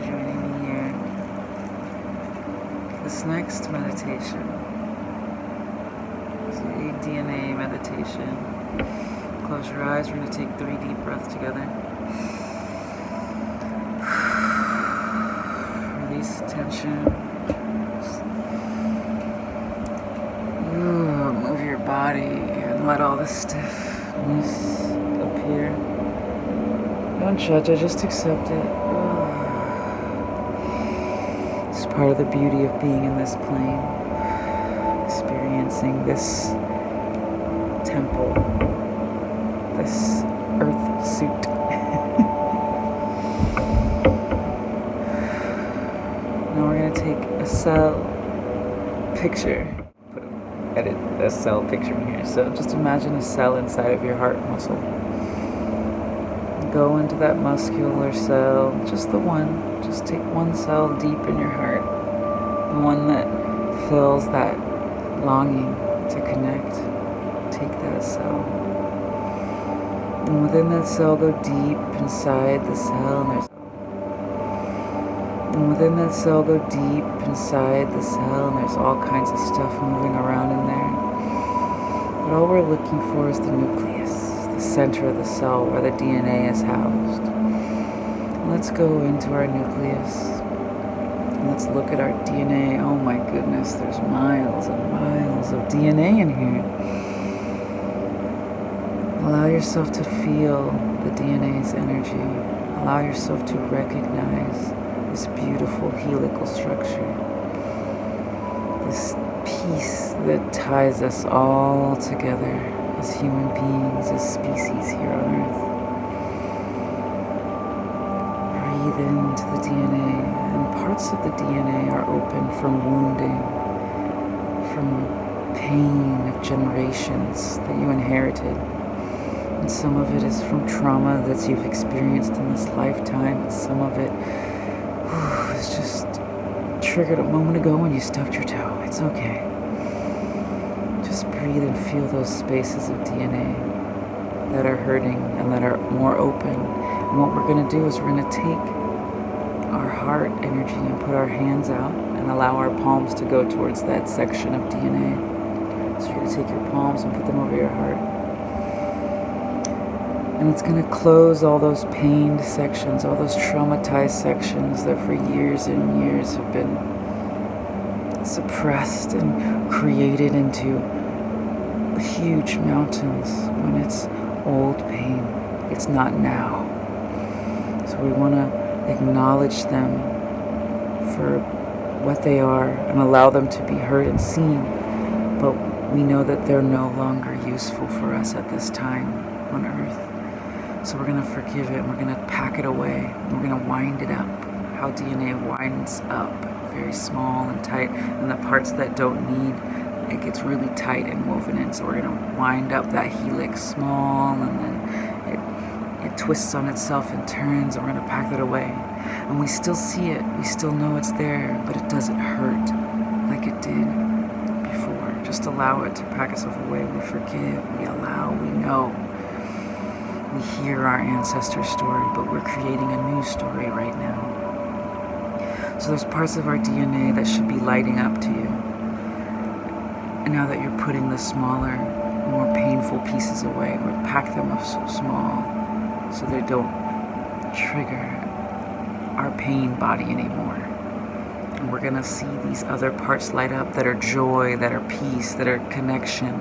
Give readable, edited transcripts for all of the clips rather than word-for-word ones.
joining me here. This next meditation is a DNA meditation. Close your eyes. We're going to take 3 deep breaths together. Release tension. Move your body and let all the stiffness appear. Don't judge it, just accept it. It's part of the beauty of being in this plane, experiencing this temple, this earth suit. Now we're going to take a cell picture. Edit a cell picture in here. So just imagine a cell inside of your heart muscle. Go into that muscular cell, just the one. Just take one cell deep in your heart, the one that fills that longing to connect. Take that cell. And within that cell, go deep inside the cell, and within that cell, go deep inside the cell, and there's all kinds of stuff moving around in there. But all we're looking for is the nucleus, the center of the cell where the DNA is housed. Let's go into our nucleus. And let's look at our DNA. Oh my goodness, there's miles and miles of DNA in here. Allow yourself to feel the DNA's energy. Allow yourself to recognize this beautiful helical structure. This piece that ties us all together as human beings, as species here on Earth. Breathe into the DNA, and parts of the DNA are open from wounding, from pain of generations that you inherited. And some of it is from trauma that you've experienced in this lifetime, and some of it is just triggered a moment ago when you stubbed your toe. It's okay. Just breathe and feel those spaces of DNA that are hurting and that are more open. And what we're going to do is we're going to take our heart energy and put our hands out and allow our palms to go towards that section of DNA. So you're going to take your palms and put them over your heart. And it's going to close all those pained sections, all those traumatized sections that for years and years have been suppressed and created into huge mountains when it's old pain. It's not now. So we want to acknowledge them for what they are and allow them to be heard and seen. But we know that they're no longer useful for us at this time on Earth. So we're going to forgive it, and we're going to pack it away, and we're going to wind it up. How DNA winds up, very small and tight, and the parts that don't need, it gets really tight and woven in. So we're going to wind up that helix small, and then it twists on itself and turns, and we're going to pack it away. And we still see it, we still know it's there, but it doesn't hurt like it did before. Just allow it to pack itself away. We forgive, we allow, we know. We hear our ancestor story, but we're creating a new story right now. So there's parts of our DNA that should be lighting up to you. And now that you're putting the smaller, more painful pieces away, or pack them up so small so they don't trigger our pain body anymore. And we're going to see these other parts light up that are joy, that are peace, that are connection,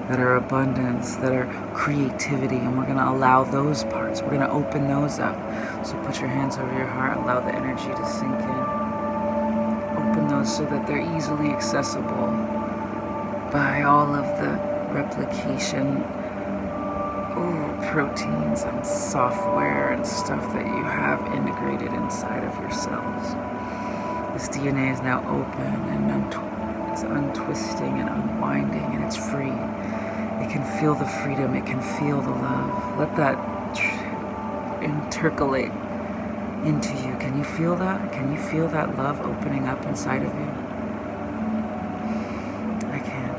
that are abundance, that are creativity, and we're going to allow those parts. We're going to open those up. So put your hands over your heart, allow the energy to sink in. Open those so that they're easily accessible by all of the replication proteins and software and stuff that you have integrated inside of your cells. This DNA is now open and it's untwisting and unwinding, and it's free. It can feel the freedom. It can feel the love. Let that intercalate into you. Can you feel that? Can you feel that love opening up inside of you? I can.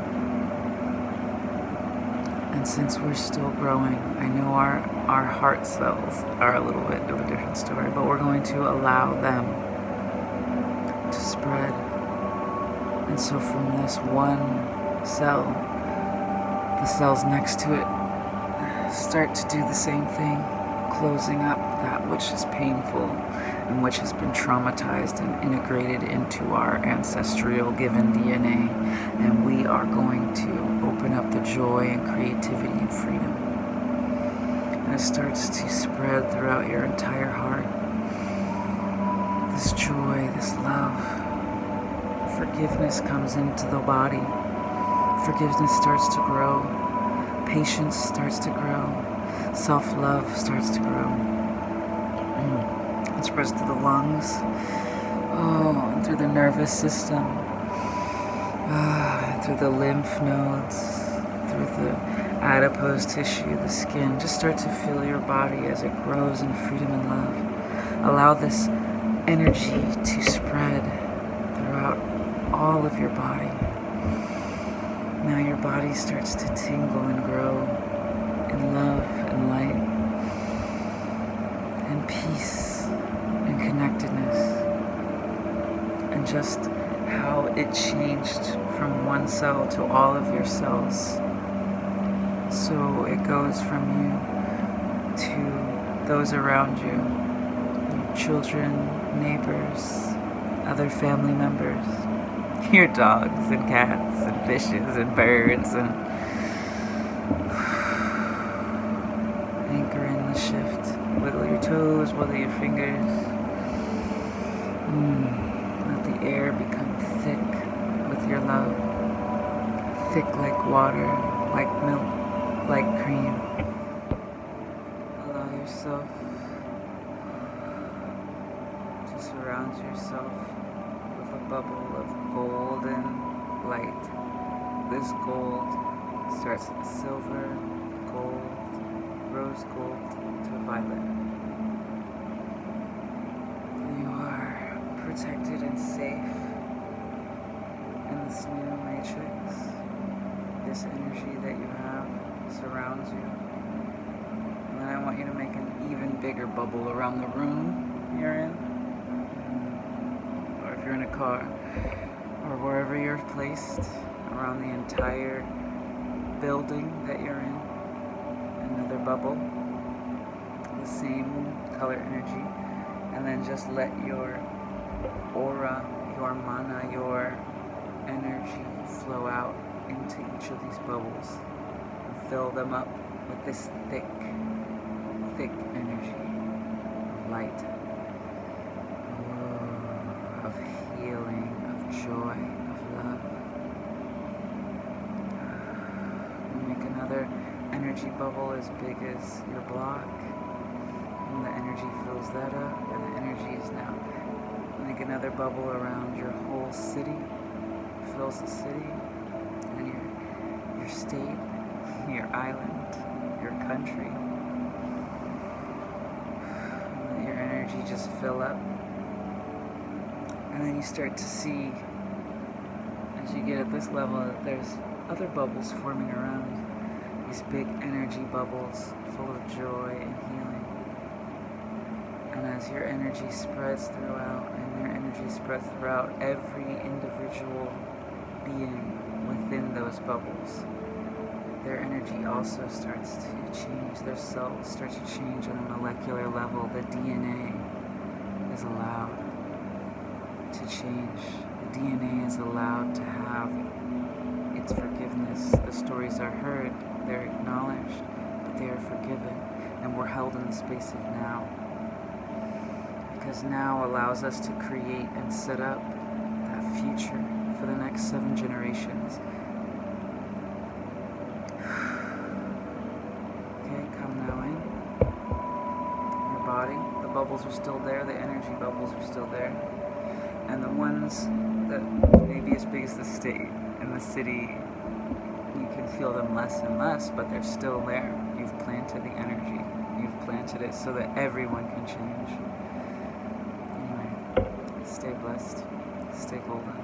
And since we're still growing, I know our heart cells are a little bit of a different story, but we're going to allow them to spread. And so from this one cell, the cells next to it start to do the same thing, closing up that which is painful and which has been traumatized and integrated into our ancestral given DNA. And we are going to open up the joy and creativity and freedom. And it starts to spread throughout your entire heart. This joy, this love. Forgiveness comes into the body. Forgiveness starts to grow. Patience starts to grow. Self-love starts to grow. It spreads through the lungs, and through the nervous system, through the lymph nodes, through the adipose tissue, the skin. Just start to feel your body as it grows in freedom and love. Allow this energy to spread throughout all of your body. Now your body starts to tingle and grow in love and light and peace and connectedness, and just how it changed from one cell to all of your cells. So it goes from you to those around you, your children, neighbors, other family members, your dogs and cats and fishes and birds, and anchor in the shift. Wiggle your toes, wiggle your fingers. Let the air become thick with your love. Thick like water, like milk, like cream. Allow yourself to surround yourself with a bubble of golden light. This gold starts at silver, gold, rose gold to violet. You are protected and safe in this new matrix. This energy that you have surrounds you. And then I want you to make an even bigger bubble around the room you're in. Or if you're in a car, or wherever you're placed, around the entire building that you're in. Another bubble, the same color energy, and then just let your aura, your mana, your energy flow out into each of these bubbles and fill them up with this thick energy of light, of healing, of joy, of love. Make another energy bubble as big as your block, and the energy fills that up, and the energy is now. Make another bubble around your whole city, fills the city, and your state, your island, your country. And let your energy just fill up. And then you start to see, as you get at this level, that there's other bubbles forming around. These big energy bubbles full of joy and healing. And as your energy spreads throughout, and their energy spreads throughout every individual being within those bubbles, their energy also starts to change. Their cells start to change on a molecular level. The DNA is allowed to change. The DNA is allowed to have its forgiveness. The stories are heard, they're acknowledged, but they are forgiven, and we're held in the space of now. Because now allows us to create and set up that future for the next 7 generations. Okay, come now in. Your body, the bubbles are still there, the energy bubbles are still there. And the ones that may be as big as the state and the city, you can feel them less and less, but they're still there. You've planted the energy. You've planted it so that everyone can change. Anyway, stay blessed. Stay golden.